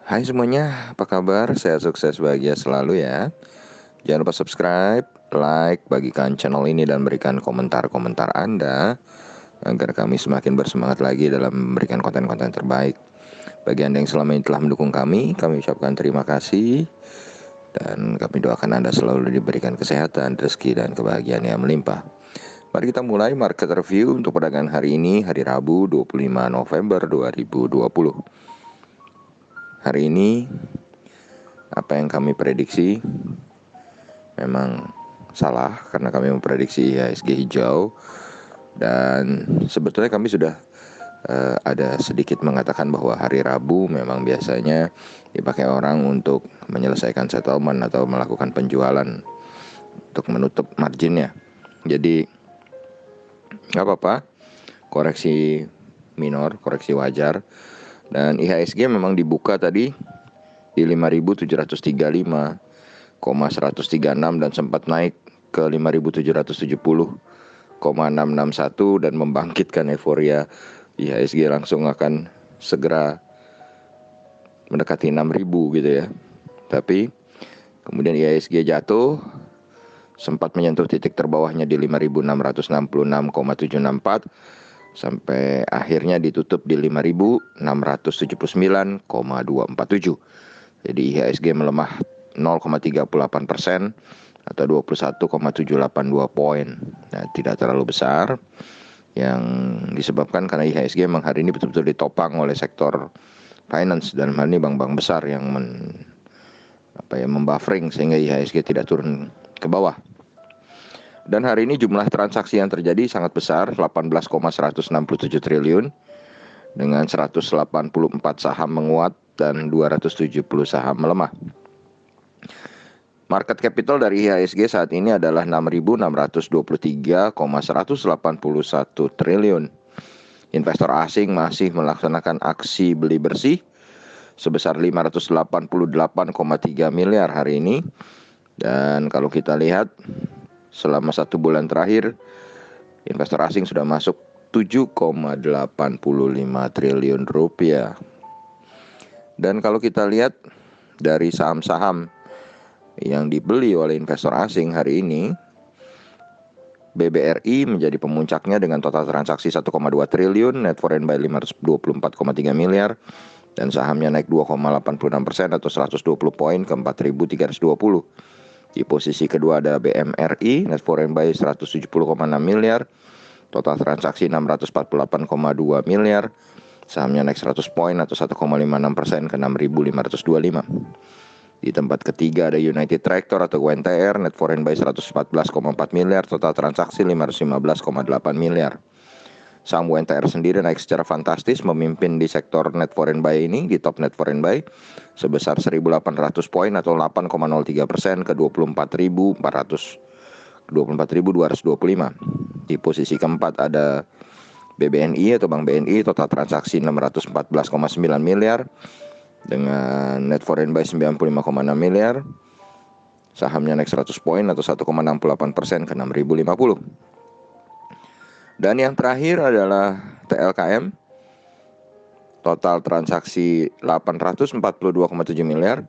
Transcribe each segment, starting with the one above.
Hai semuanya, apa kabar? Saya sukses bahagia selalu ya. Jangan lupa subscribe, like, bagikan channel ini dan berikan komentar-komentar Anda agar kami semakin bersemangat lagi dalam memberikan konten-konten terbaik. Bagi Anda yang selama ini telah mendukung kami ucapkan terima kasih dan kami doakan Anda selalu diberikan kesehatan, rezeki, dan kebahagiaan yang melimpah. Mari kita mulai market review untuk perdagangan hari ini, hari Rabu 25 November 2020. Hari ini apa yang kami prediksi memang salah karena kami memprediksi IHSG hijau, dan sebetulnya kami sudah ada sedikit mengatakan bahwa hari Rabu memang biasanya dipakai orang untuk menyelesaikan settlement atau melakukan penjualan untuk menutup marginnya. Jadi nggak apa-apa, koreksi minor, koreksi wajar. Dan IHSG memang dibuka tadi di 5.735,136 dan sempat naik ke 5.770,661 dan membangkitkan euforia IHSG langsung akan segera mendekati 6.000 gitu ya. Tapi kemudian IHSG jatuh, sempat menyentuh titik terbawahnya di 5.666,764 sampai akhirnya ditutup di 5.679,247. Jadi IHSG melemah 0,38% atau 21,782 poin. Nah, tidak terlalu besar, yang disebabkan karena IHSG memang hari ini betul-betul ditopang oleh sektor finance dan hal ini bank-bank besar yang membuffering sehingga IHSG tidak turun ke bawah. Dan hari ini jumlah transaksi yang terjadi sangat besar, 18,167 triliun dengan 184 saham menguat dan 270 saham melemah. Market capital dari IHSG saat ini adalah 6.623,181 triliun. Investor asing masih melaksanakan aksi beli bersih sebesar 588,3 miliar hari ini. Dan kalau kita lihat selama 1 bulan terakhir, investor asing sudah masuk 7,85 triliun rupiah. Dan kalau kita lihat dari saham-saham yang dibeli oleh investor asing hari ini, BBRI menjadi pemuncaknya dengan total transaksi 1,2 triliun, net foreign buy 524,3 miliar, dan sahamnya naik 2,86% atau 120 poin ke 4.320. Di posisi kedua ada BMRI, net foreign buy 170,6 miliar, total transaksi 648,2 miliar, sahamnya naik 100 poin atau 1,56% ke 6.525. Di tempat ketiga ada United Tractor atau UNTR, net foreign buy 114,4 miliar, total transaksi 515,8 miliar. Saham UNTR sendiri naik secara fantastis, memimpin di sektor net foreign buy ini, di top net foreign buy sebesar 1.800 poin atau 8,03% ke 24.225. Di posisi keempat ada BBNI atau Bank BNI, total transaksi 614,9 miliar dengan net foreign buy 95,6 miliar. Sahamnya naik 100 poin atau 1,68% ke 6.050. Dan yang terakhir adalah TLKM, total transaksi 842,7 miliar,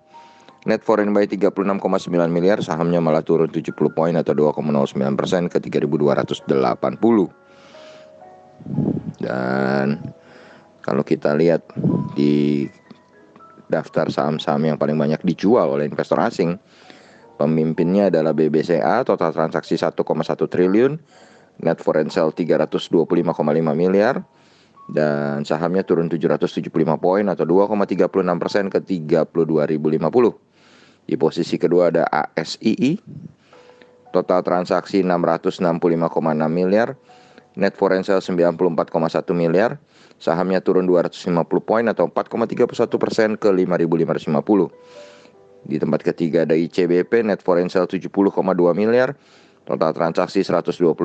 net foreign buy 36,9 miliar, sahamnya malah turun 70 poin atau 2,09% ke 3.280. Dan kalau kita lihat di daftar saham-saham yang paling banyak dijual oleh investor asing, pemimpinnya adalah BBCA, total transaksi 1,1 triliun, net foreign sale 325,5 miliar, dan sahamnya turun 775 poin atau 2,36% ke 32.050. Di posisi kedua ada ASII, total transaksi 665,6 miliar, net foreign sale 94,1 miliar, sahamnya turun 250 poin atau 4,31% ke 5.550. Di tempat ketiga ada ICBP, net foreign sale 70,2 miliar, total transaksi 126,1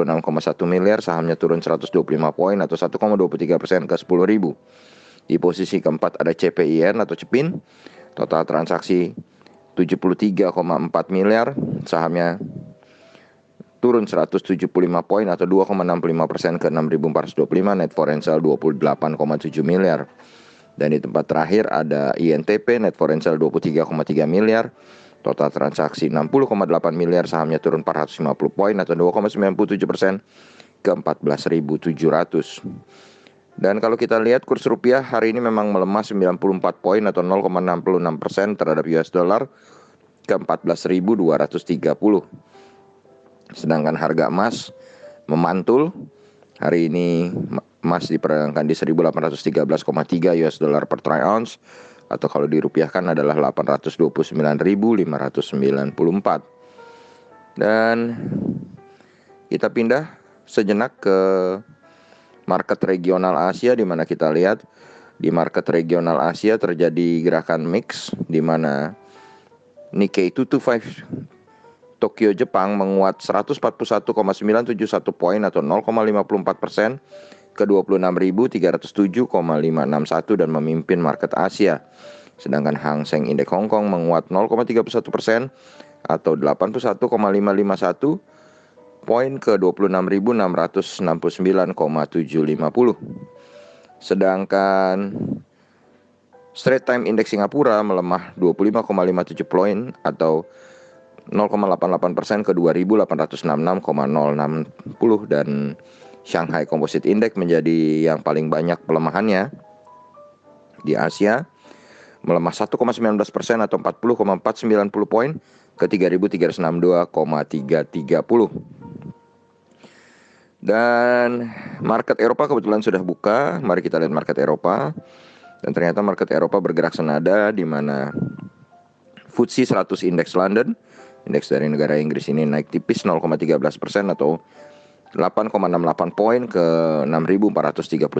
miliar, sahamnya turun 125 poin atau 1,23% ke 10.000. Di posisi keempat ada CPIN atau CEPIN, total transaksi 73,4 miliar, sahamnya turun 175 poin atau 2,65% ke 6.425, net foreign sale 28,7 miliar. Dan di tempat terakhir ada INTP, net foreign sale 23,3 miliar, total transaksi 60,8 miliar, sahamnya turun 450 poin atau 2,97% ke 14.700. Dan kalau kita lihat kurs rupiah hari ini memang melemah 94 poin atau 0,66% terhadap US dollar ke 14.230. Sedangkan harga emas memantul. Hari ini emas diperdagangkan di 1813,3 US dollar per troy ounce, atau kalau dirupiahkan adalah 829.594. Dan kita pindah sejenak ke market regional Asia, di mana kita lihat di market regional Asia terjadi gerakan mix, di mana Nikkei 225 Tokyo Jepang menguat 141,971 poin atau 0,54% ke 26.307,561 dan memimpin market Asia. Sedangkan Hang Seng Indeks Hong Kong menguat 0,31% atau 81,551 poin ke 26.669,750. Sedangkan Straits Times Index Singapura melemah 25,57 poin atau 0,88% ke 2.866,060 dan Shanghai Composite Index menjadi yang paling banyak pelemahannya di Asia, melemah 1,19% atau 40,490 poin ke 3.362,330. Dan market Eropa kebetulan sudah buka. Mari kita lihat market Eropa. Dan ternyata market Eropa bergerak senada, di mana FTSE 100 Index London, indeks dari negara Inggris ini naik tipis 0,13% atau 8,68 poin ke 6.439,630.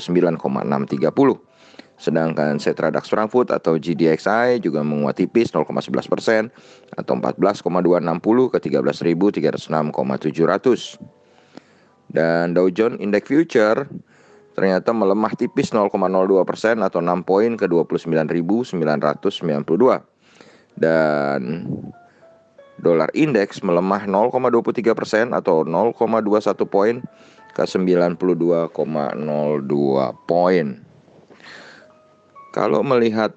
Sedangkan Xetra DAX Frankfurt atau GDXI juga menguat tipis 0,11% atau 14,260 ke 13.306,700. Dan Dow Jones Index Future ternyata melemah tipis 0,02% atau 6 poin ke 29.992. Dan dolar indeks melemah 0,23% atau 0,21 poin ke 92,02 poin. Kalau melihat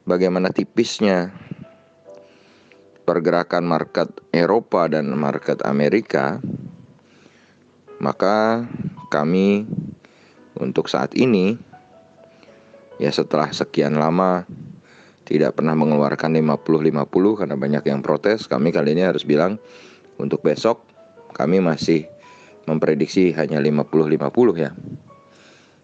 bagaimana tipisnya pergerakan market Eropa dan market Amerika, maka kami untuk saat ini, ya setelah sekian lama tidak pernah mengeluarkan 50-50 karena banyak yang protes, kami kali ini harus bilang untuk besok kami masih memprediksi hanya 50-50 ya.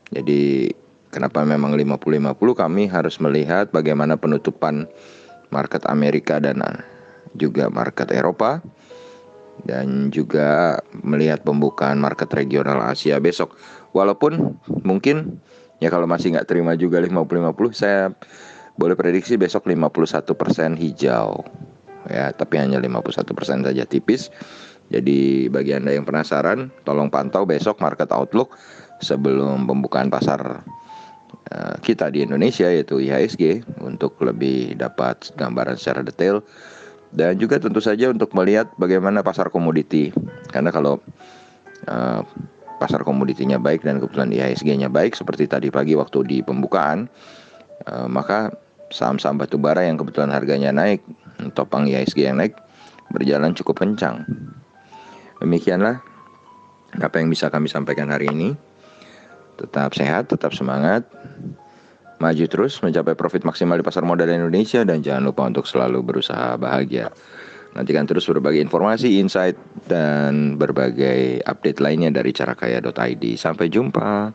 Jadi kenapa memang 50-50? Kami harus melihat bagaimana penutupan market Amerika dan juga market Eropa, dan juga melihat pembukaan market regional Asia besok. Walaupun mungkin ya kalau masih nggak terima juga 50-50, saya boleh prediksi besok 51% hijau ya, tapi hanya 51% saja, tipis. Jadi bagi Anda yang penasaran, tolong pantau besok market outlook sebelum pembukaan pasar kita di Indonesia, yaitu IHSG, untuk lebih dapat gambaran secara detail. Dan juga tentu saja untuk melihat bagaimana pasar komoditi, karena kalau pasar komoditinya baik dan kebetulan IHSG-nya baik seperti tadi pagi waktu di pembukaan, maka saham-saham batubara yang kebetulan harganya naik, topang IHSG yang naik, berjalan cukup kencang. Demikianlah apa yang bisa kami sampaikan hari ini. Tetap sehat, tetap semangat, maju terus mencapai profit maksimal di pasar modal Indonesia, dan jangan lupa untuk selalu berusaha bahagia. Nantikan terus berbagai informasi, insight, dan berbagai update lainnya dari carakaya.id. Sampai jumpa.